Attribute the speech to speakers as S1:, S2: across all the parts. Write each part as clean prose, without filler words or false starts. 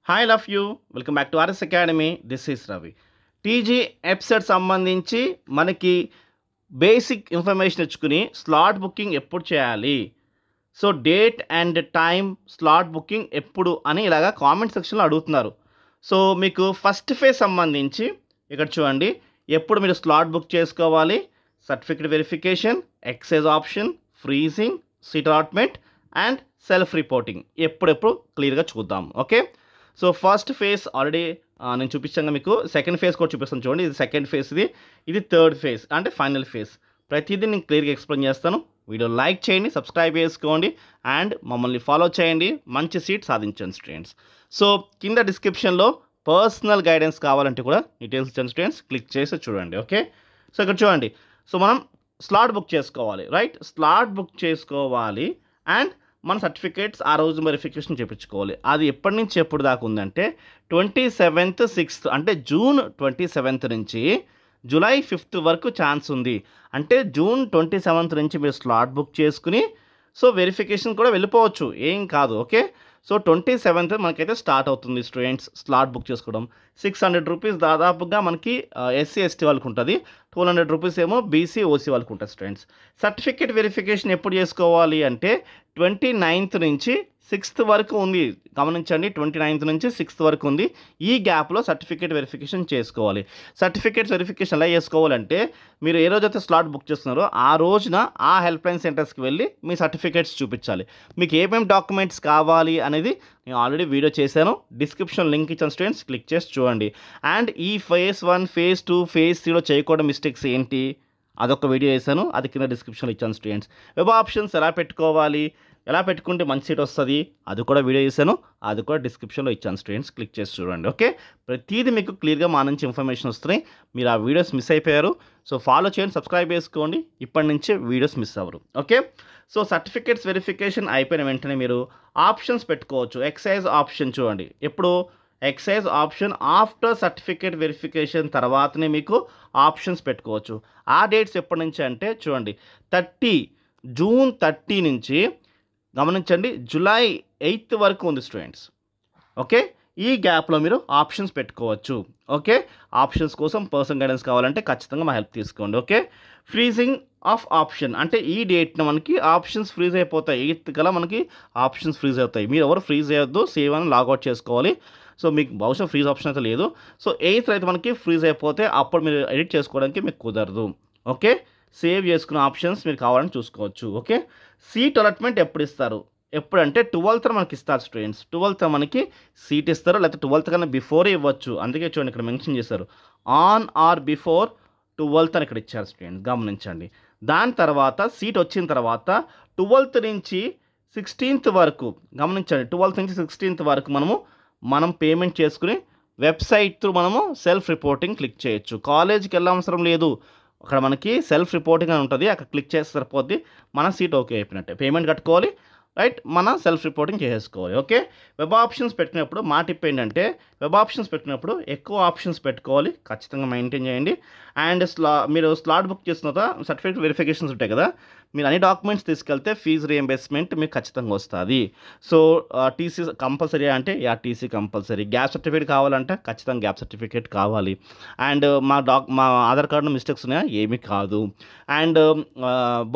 S1: Hi love you welcome back to RS academy. This is Ravi. TG EAPCET సంబంధించి మనకి basic information ఇచ్చుకుని slot booking ఎప్పుడు చేయాలి, so date and time slot booking ఎప్పుడు అని ఇలాగా కామెంట్ సెక్షన్లో అడుగుతున్నారు. సో మీకు ఫస్ట్ ఫేజ్ సంబంధించి ఇక్కడ చూడండి, ఎప్పుడు మీరు స్లాట్ బుక్ చేసుకోవాలి, certificate verification, exercise option, freezing, seat allotment and self reporting ఎప్పుడెప్పుడు క్లియర్గా చూద్దాం. Okay, so first phase already నేను చూపించాను మీకు. సెకండ్ ఫేజ్ కూడా చూపిస్తాను చూడండి. ఇది సెకండ్ ఫేజ్, ఇది థర్డ్ ఫేజ్ అంటే ఫైనల్ ఫేజ్. ప్రతిదీ నేను క్లియర్గా ఎక్స్ప్లెయిన్ చేస్తాను. వీడియో లైక్ చేయండి, సబ్స్క్రైబ్ చేసుకోండి అండ్ మమ్మల్ని ఫాలో చేయండి. మంచి సీట్ సాధించండి స్టూడెంట్స్. సో కింద డిస్క్రిప్షన్లో పర్సనల్ గైడెన్స్ కావాలంటే కూడా డీటెయిల్స్ ఇచ్చాను స్టూడెంట్స్, క్లిక్ చేసి చూడండి. ఓకే, సో ఇక్కడ చూడండి. సో మనం స్లాట్ బుక్ చేసుకోవాలి, రైట్? స్లాట్ బుక్ చేసుకోవాలి అండ్ మన సర్టిఫికేట్స్ ఆ రోజు వెరిఫికేషన్ చేయించుకోవాలి. అది ఎప్పటి నుంచి ఎప్పుడు దాకా ఉందంటే 27th 6th అంటే జూన్ 27th నుంచి జూలై 5th వరకు ఛాన్స్ ఉంది. అంటే జూన్ 27th నుంచి మీరు స్లాట్ బుక్ చేసుకుని సో వెరిఫికేషన్ కూడా వెళ్ళిపోవచ్చు, ఏం కాదు. ఓకే, సో 27th మనకైతే స్టార్ట్ అవుతుంది స్టూడెంట్స్ స్లాట్ బుక్ చేసుకోవడం. 600 రూపీస్ దాదాపుగా మనకి ఎస్సీ ఎస్టీ వాళ్ళకి ఉంటుంది, 200 రూపీస్ ఏమో బీసీ ఓసీ వాళ్ళకి ఉంటుంది స్టూడెంట్స్. సర్టిఫికేట్ వెరిఫికేషన్ ఎప్పుడు చేసుకోవాలి అంటే 29th నుంచి 6th వరకు ఉంది. గమనించండి, 29th నుంచి 6th వరకు ఉంది. ఈ గ్యాప్లో సర్టిఫికేట్ వెరిఫికేషన్ చేసుకోవాలి. సర్టిఫికేట్ వెరిఫికేషన్ ఎలా చేసుకోవాలంటే మీరు ఏ రోజైతే స్లాట్ బుక్ చేస్తున్నారో ఆ రోజున ఆ హెల్ప్ లైన్ సెంటర్స్కి వెళ్ళి మీ సర్టిఫికేట్స్ చూపించాలి. మీకు ఏమేమి డాక్యుమెంట్స్ కావాలి అనేది నేను ఆల్రెడీ వీడియో చేశాను, డిస్క్రిప్షన్ లింక్ ఇచ్చాను స్టూడెంట్స్, క్లిక్ చేసి చూడండి. అండ్ ఈ ఫేజ్ 1, ఫేజ్ 2, ఫేజ్ 3లో చేయకూడని మిస్టేక్స్ ఏంటి అదొక వీడియో చేశాను, అది కింద డిస్క్రిప్షన్లో ఇచ్చాను స్టూడెంట్స్. వెబ్ ఆప్షన్స్ ఎలా పెట్టుకోవాలి, ఎలా పెట్టుకుంటే మంచి సీట్ వస్తుంది అది కూడా వీడియో చేశాను, అది కూడా డిస్క్రిప్షన్లో ఇచ్చాను స్టూడెంట్స్, క్లిక్ చేసి చూడండి. ఓకే, ప్రతిదీ మీకు క్లియర్గా మా నుంచి ఇన్ఫర్మేషన్ వస్తున్నాయి. మీరు ఆ వీడియోస్ మిస్ అయిపోయారు, సో ఫాలో చేయండి, సబ్స్క్రైబ్ చేసుకోండి, ఇప్పటి నుంచే వీడియోస్ మిస్ అవ్వరు. ఓకే, సో సర్టిఫికేట్స్ వెరిఫికేషన్ అయిపోయిన వెంటనే మీరు ఆప్షన్స్ పెట్టుకోవచ్చు. ఎక్సైజ్ ఆప్షన్ చూడండి, ఎప్పుడు exercise option after certificate verification తర్వాతనే మీకు ఆప్షన్స్ పెట్టుకోవచ్చు. ఆ డేట్స్ ఎప్పటి నుంచి అంటే చూడండి, జూన్ 30 నుంచి గమనించండి జూలై 8th వరకు ఉంది స్టూడెంట్స్. ఓకే, ఈ గ్యాప్లో మీరు ఆప్షన్స్ పెట్టుకోవచ్చు. ఓకే, ఆప్షన్స్ కోసం పర్సనల్ గైడెన్స్ కావాలంటే ఖచ్చితంగా మా హెల్ప్ తీసుకోండి. ఓకే, ఫ్రీజింగ్ ఆఫ్ ఆప్షన్ అంటే ఈ డేట్న మనకి ఆప్షన్స్ ఫ్రీజ్ అయిపోతాయి. 8th కల్లా మనకి ఆప్షన్స్ ఫ్రీజ్ అవుతాయి. మీరు ఎవరు ఫ్రీజ్ చేయొద్దు, సేవ్ అని లాగౌట్ చేసుకోవాలి. సో మీకు బహుశా ఫ్రీజ్ ఆప్షన్ అయితే లేదు. సో 8th అయితే మనకి ఫ్రీజ్ అయిపోతే అప్పుడు మీరు ఎడిట్ చేసుకోవడానికి మీకు కుదరదు. ఓకే, సేవ్ చేసుకున్న ఆప్షన్స్ మీరు కావాలని చూసుకోవచ్చు. ఓకే, సీట్ అలాట్మెంట్ ఎప్పుడు ఇస్తారు, ఎప్పుడంటే 12th మనకి ఇస్తారు స్టూడెంట్స్. 12th మనకి సీట్ ఇస్తారు, లేకపోతే 12th కన్నా బిఫోరే ఇవ్వచ్చు. అందుకే చూడండి ఇక్కడ మెన్షన్ చేశారు, ఆన్ ఆర్ బిఫోర్ 12th అని ఇక్కడ ఇచ్చారు స్టూడెంట్స్, గమనించండి. దాని తర్వాత సీట్ వచ్చిన తర్వాత 12th నుంచి 16th వరకు గమనించండి, 12th నుంచి 16th వరకు మనం పేమెంట్ చేసుకుని వెబ్సైట్ త్రూ మనము సెల్ఫ్ రిపోర్టింగ్ క్లిక్ చేయొచ్చు. కాలేజీకి వెళ్ళవసరం లేదు, అక్కడ మనకి సెల్ఫ్ రిపోర్టింగ్ అని ఉంటుంది, అక్కడ క్లిక్ చేస్తే సరిపోద్ది, మన సీట్ ఓకే అయిపోయినట్టే. పేమెంట్ కట్టుకోవాలి, రైట్, మన సెల్ఫ్ రిపోర్టింగ్ చేసుకోవాలి. ఓకే, వెబ్ ఆప్షన్స్ పెట్టినప్పుడు మా టిప్ ఏంటంటే వెబ్ ఆప్షన్స్ పెట్టినప్పుడు ఎక్కువ ఆప్షన్స్ పెట్టుకోవాలి, ఖచ్చితంగా మెయింటైన్ చేయండి. అండ్ మీరు స్లాట్ బుక్ చేసిన తర్వాత సర్టిఫికేట్ వెరిఫికేషన్స్ ఉంటాయి కదా, మీరు అన్ని డాక్యుమెంట్స్ తీసుకెళ్తే ఫీజు రియంబర్స్మెంట్ మీకు ఖచ్చితంగా వస్తుంది. సో టీసీ కంపల్సరీ అంటే టీసీ కంపల్సరీ. గ్యాప్ సర్టిఫికేట్ కావాలంటే ఖచ్చితంగా గ్యాప్ సర్టిఫికేట్ కావాలి. అండ్ మా ఆధార్ కార్డులో మిస్టేక్స్ ఉన్నాయా, ఏమీ కాదు. అండ్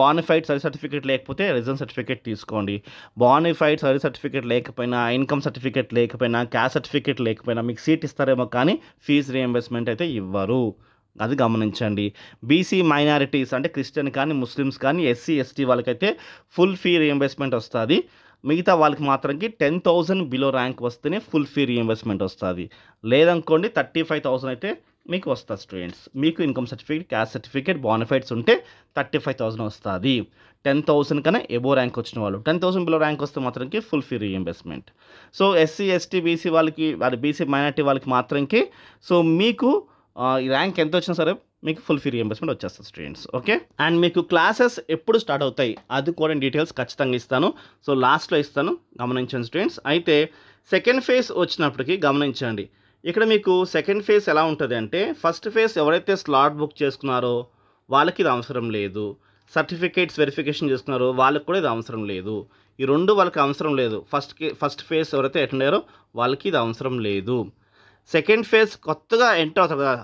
S1: బానిఫైడ్ సర్వీస్ సర్టిఫికేట్ లేకపోతే రెసిడెన్స్ సర్టిఫికేట్ తీసుకోండి. బానిఫైడ్ సర్వీస్ సర్టిఫికేట్ లేకపోయినా, ఇన్కమ్ సర్టిఫికేట్ లేకపోయినా, క్యాస్ట్ సర్టిఫికేట్ లేకపోయినా మీకు సీట్ ఇస్తారేమో కానీ ఫీజు రియంబర్స్మెంట్ అయితే ఇవ్వరు, అది గమనించండి. బీసీ మైనారిటీస్ అంటే క్రిస్టియన్ కానీ, ముస్లిమ్స్ కానీ, ఎస్సీ ఎస్టీ వాళ్ళకైతే ఫుల్ ఫీ రియంబర్స్మెంట్ వస్తుంది. మిగతా వాళ్ళకి మాత్రంకి 10,000 బిలో ర్యాంక్ వస్తేనే ఫుల్ ఫీ రియంబర్స్మెంట్ వస్తుంది. లేదనుకోండి 35,000 అయితే మీకు వస్తుంది స్టూడెంట్స్. మీకు income certificate, caste certificate, bona fides ఉంటే 35,000 వస్తుంది. 10,000 కన్నా ఎబో ర్యాంక్ వచ్చిన వాళ్ళు, 10,000 బిలో ర్యాంక్ వస్తే మాత్రంకి full fee reimbursement. So SC ST BC వాళ్ళకి, అది బీసీ మైనారిటీ వాళ్ళకి మాత్రంకి సో మీకు ఈ ర్యాంక్ ఎంత వచ్చినా సరే మీకు ఫుల్ ఫీ రియంబర్స్మెంట్ వచ్చేస్తుంది స్టూడెంట్స్. ఓకే, అండ్ మీకు క్లాసెస్ ఎప్పుడు స్టార్ట్ అవుతాయి అది కూడా డీటెయిల్స్ ఖచ్చితంగా ఇస్తాను, సో లాస్ట్లో ఇస్తాను, గమనించండి స్టూడెంట్స్. అయితే సెకండ్ ఫేజ్ వచ్చినప్పటికీ గమనించండి, ఇక్కడ మీకు సెకండ్ ఫేజ్ ఎలా ఉంటుంది అంటే ఫస్ట్ ఫేజ్ ఎవరైతే స్లాట్ బుక్ చేసుకున్నారో వాళ్ళకి ఇది అవసరం లేదు, సర్టిఫికేట్స్ వెరిఫికేషన్ చేస్తున్నారో వాళ్ళకి కూడా ఇది అవసరం లేదు. ఈ 2 వాళ్ళకి అవసరం లేదు. ఫస్ట్ ఫేజ్ ఎవరైతే అటెండ్ అయ్యారో వాళ్ళకి ఇది అవసరం లేదు. సెకండ్ ఫేజ్ కొత్తగా ఎంటర్ అవుతారు కదా,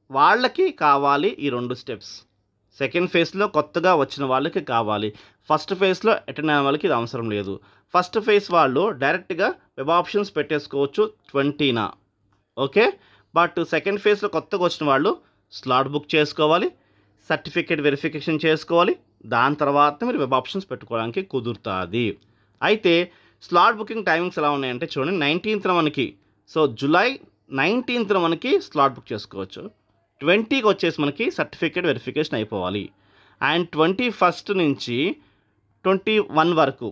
S1: వాళ్ళకి కావాలి ఈ 2 స్టెప్స్. సెకండ్ ఫేజ్లో కొత్తగా వచ్చిన వాళ్ళకి కావాలి. ఫస్ట్ ఫేజ్లో అటెండ్ అయిన వాళ్ళకి ఇది అవసరం లేదు. ఫస్ట్ ఫేజ్ వాళ్ళు డైరెక్ట్గా వెబ్ ఆప్షన్స్ పెట్టేసుకోవచ్చు 20న. ఓకే, బట్ సెకండ్ ఫేజ్లో కొత్తగా వచ్చిన వాళ్ళు స్లాట్ బుక్ చేసుకోవాలి, సర్టిఫికేట్ వెరిఫికేషన్ చేసుకోవాలి, దాని తర్వాత మీరు వెబ్ ఆప్షన్స్ పెట్టుకోవడానికి కుదురుతుంది. అయితే స్లాట్ బుకింగ్ టైమింగ్స్ ఎలా ఉన్నాయంటే చూడండి, 19th మనకి, సో జూలై 19th మనకి స్లాట్ బుక్ చేసుకోవచ్చు. 20కి వచ్చేసి మనకి సర్టిఫికేట్ వెరిఫికేషన్ అయిపోవాలి. అండ్ 21st నుంచి 21 వరకు,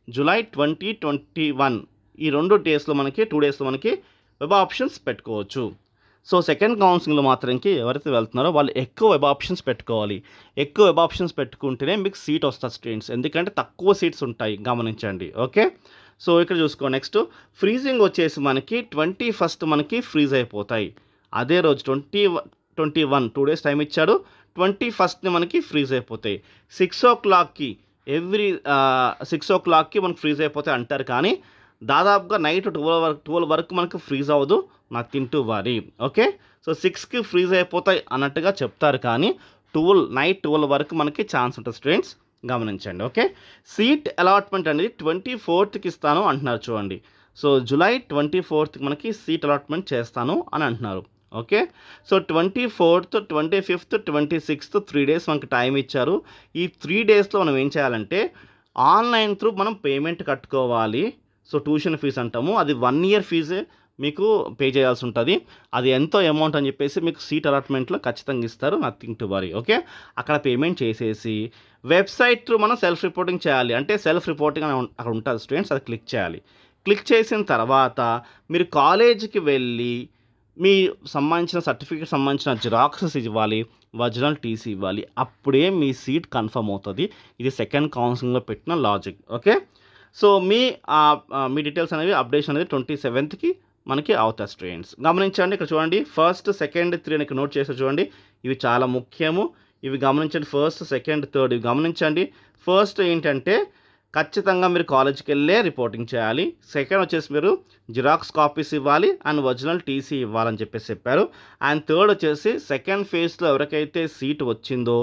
S1: జూలై 2021 ఈ 2 డేస్లో మనకి 2 డేస్లో మనకి వెబ్ ఆప్షన్స్ పెట్టుకోవచ్చు. సో సెకండ్ కౌన్సిలింగ్లో మాత్రంకి ఎవరైతే వెళ్తున్నారో వాళ్ళు ఎక్కువ వెబ్ ఆప్షన్స్ పెట్టుకోవాలి. ఎక్కువ వెబ్ ఆప్షన్స్ పెట్టుకుంటేనే మీకు సీట్ వస్తుంది స్టూడెంట్స్, ఎందుకంటే తక్కువ సీట్స్ ఉంటాయి, గమనించండి. ఓకే, సో ఇక్కడ చూసుకో. నెక్స్ట్ ఫ్రీజింగ్ వచ్చేసి మనకి 21st మనకి ఫ్రీజ్ అయిపోతాయి. అదే రోజు 21 2 డేస్ టైం ఇచ్చాడు, 21st మనకి ఫ్రీజ్ అయిపోతాయి. 6 o'clockకి ఎవ్రీ 6 o'clockకి మనకి ఫ్రీజ్ అయిపోతాయి అంటారు, కానీ దాదాపుగా నైట్ 12 వరకు మనకు ఫ్రీజ్ అవ్వదు, nothing to worry. Okay, so 6కి ఫ్రీజ్ అయిపోతాయి అన్నట్టుగా చెప్తారు, కానీ నైట్ 12 వరకు మనకి ఛాన్స్ ఉంటుంది స్టూడెంట్స్, గమనించండి. ఓకే, సీట్ అలాట్మెంట్ అనేది 24th ఇస్తాను అంటున్నారు చూడండి. సో జూలై 24th మనకి సీట్ అలాట్మెంట్ చేస్తాను అని అంటున్నారు. Okay, so 24th, 25th, 26th 3 days మనకి టైం ఇచ్చారు. ఈ 3 డేస్లో మనం ఏం చేయాలంటే ఆన్లైన్ త్రూ మనం పేమెంట్ కట్టుకోవాలి. సో ట్యూషన్ ఫీజు అంటాము, అది 1 year ఫీజే మీకు పే చేయాల్సి ఉంటుంది. అది ఎంతో అమౌంట్ అని చెప్పేసి మీకు సీట్ అలాట్మెంట్లో ఖచ్చితంగా ఇస్తారు, నథింగ్ టు వరీ. ఓకే, అక్కడ పేమెంట్ చేసేసి వెబ్సైట్ త్రూ మనం సెల్ఫ్ రిపోర్టింగ్ చేయాలి. అంటే సెల్ఫ్ రిపోర్టింగ్ అని అక్కడ ఉంటుంది స్టూడెంట్స్, అది క్లిక్ చేయాలి. క్లిక్ చేసిన తర్వాత మీరు కాలేజీకి వెళ్ళి మీ సంబంధించిన సర్టిఫికేట్ సంబంధించిన జిరాక్సెస్ ఇవ్వాలి, ఒరిజినల్ టీసీ ఇవ్వాలి, అప్పుడే మీ సీట్ కన్ఫర్మ్ అవుతుంది. ఇది సెకండ్ కౌన్సిలింగ్లో పెట్టిన లాజిక్. ఓకే, సో మీ డీటెయిల్స్ అనేవి అప్డేషన్ అనేది 27th మనకి అవుతాయి స్టూడెంట్స్, గమనించండి. ఇక్కడ చూడండి, 1st, 2nd, 3 ఇక్కడ నోట్ చేస్తే చూడండి, ఇవి చాలా ముఖ్యము, ఇవి గమనించండి. 1st, 2nd, 3 ఇవి గమనించండి. ఫస్ట్ ఏంటంటే ఖచ్చితంగా మీరు కాలేజ్కి వెళ్ళే రిపోర్టింగ్ చేయాలి. సెకండ్ వచ్చేసి మీరు జిరాక్స్ కాపీస్ ఇవ్వాలి అండ్ ఒరిజినల్ టీసీ ఇవ్వాలని చెప్పేసి చెప్పారు. అండ్ థర్డ్ వచ్చేసి సెకండ్ ఫేజ్లో ఎవరికైతే సీట్ వచ్చిందో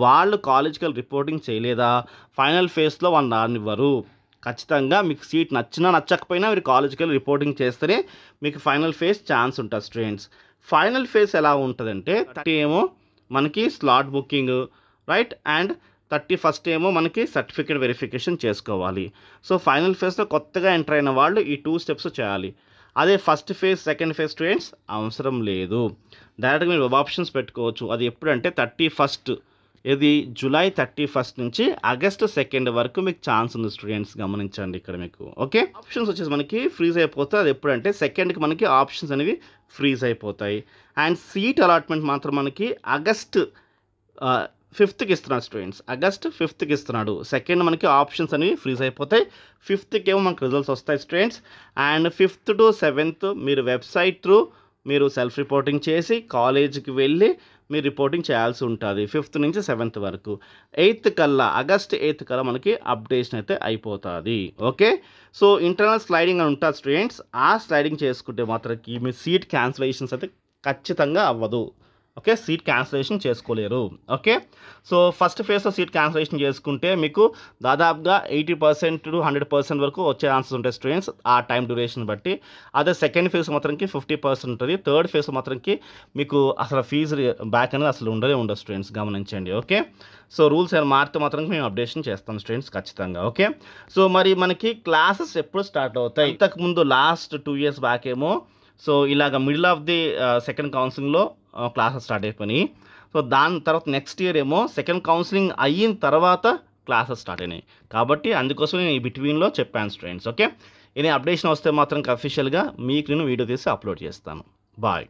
S1: వాళ్ళు కాలేజ్కి వెళ్ళి రిపోర్టింగ్ చేయలేదా, ఫైనల్ ఫేజ్లో వాళ్ళు రానివ్వరు. ఖచ్చితంగా మీకు సీట్ నచ్చినా నచ్చకపోయినా మీరు కాలేజ్కి వెళ్ళి రిపోర్టింగ్ చేస్తేనే మీకు ఫైనల్ ఫేజ్ ఛాన్స్ ఉంటుంది స్టూడెంట్స్. ఫైనల్ ఫేజ్ ఎలా ఉంటుందంటే 30 ఏమో మనకి slot booking, right, and 31st ఏమో మనకి సర్టిఫికేట్ వెరిఫికేషన్ చేసుకోవాలి. సో ఫైనల్ ఫేజ్లో కొత్తగా ఎంటర్ అయిన వాళ్ళు ఈ 2 steps చేయాలి. అదే first phase, second phase students అవసరం లేదు, డైరెక్ట్గా మీరు వెబ్ ఆప్షన్స్ పెట్టుకోవచ్చు. అది ఎప్పుడంటే 31st, ఇది జూలై 31st నుంచి ఆగస్ట్ 2 వరకు మీకు ఛాన్స్ ఉంది స్టూడెంట్స్, గమనించండి ఇక్కడ మీకు. ఓకే, ఆప్షన్స్ వచ్చేసి మనకి ఫ్రీజ్ అయిపోతాయి. అది ఎప్పుడంటే 2nd మనకి ఆప్షన్స్ అనేవి ఫ్రీజ్ అయిపోతాయి. అండ్ సీట్ అలాట్మెంట్ మాత్రం మనకి ఆగస్ట్ 5th ఇస్తున్నాడు స్టూడెంట్స్, ఆగస్ట్ 5th ఇస్తున్నాడు. 2nd మనకి ఆప్షన్స్ అనేవి ఫ్రీజ్ అయిపోతాయి, 5th ఏమో మనకు రిజల్ట్స్ వస్తాయి students. And 5th to 7th మీరు వెబ్సైట్ త్రూ మీరు సెల్ఫ్ రిపోర్టింగ్ చేసి కాలేజీకి వెళ్ళి మీరు రిపోర్టింగ్ చేయాల్సి ఉంటుంది 5th నుంచి 7th వరకు. 8th కల్లా, ఆగస్ట్ 8th కల్లా మనకి అప్డేషన్ అయితే అయిపోతుంది. ఓకే, సో ఇంటర్నల్ స్లైడింగ్ అని ఉంటుంది స్టూడెంట్స్, ఆ స్లైడింగ్ చేసుకుంటే మాత్రం మీ సీట్ క్యాన్సిలేషన్స్ అయితే ఖచ్చితంగా అవ్వదు. ఓకే, సీట్ క్యాన్సిలేషన్ చేసుకోలేరు. ఓకే, సో ఫస్ట్ ఫేజ్లో సీట్ క్యాన్సిలేషన్ చేసుకుంటే మీకు దాదాపుగా 80% to 100% వరకు వచ్చే ఛాన్సెస్ ఉంటాయి స్టూడెంట్స్, ఆ టైం డ్యూరేషన్ బట్టి. అదే సెకండ్ ఫేజ్ మాత్రంకి 50% ఉంటుంది, థర్డ్ ఫేజ్ మాత్రంకి మీకు అసలు ఫీజు బ్యాక్ అనేది అసలు ఉండదు స్టూడెంట్స్, గమనించండి. ఓకే, సో రూల్స్ ఏమైనా మారితే మాత్రం మేము అప్డేషన్ చేస్తాం స్టూడెంట్స్ ఖచ్చితంగా. ఓకే, సో మరి మనకి క్లాసెస్ ఎప్పుడు స్టార్ట్ అవుతాయి? ఇంతకుముందు లాస్ట్ 2 years బ్యాక్ ఏమో సో ఇలాగ మిడిల్ ఆఫ్ ది సెకండ్ కౌన్సిలింగ్లో క్లాసెస్ స్టార్ట్ అయిపోయినాయి. సో దాని తర్వాత నెక్స్ట్ ఇయర్ ఏమో సెకండ్ కౌన్సిలింగ్ అయిన తర్వాత క్లాసెస్ స్టార్ట్ అయినాయి. కాబట్టి అందుకోసం నేను ఈ బిట్వీన్లో చెప్పాను స్టూడెంట్స్. ఓకే, ఇది అప్డేషన్ వస్తే మాత్రం అఫీషియల్గా మీకు నేను వీడియో తీసి అప్లోడ్ చేస్తాను. బాయ్.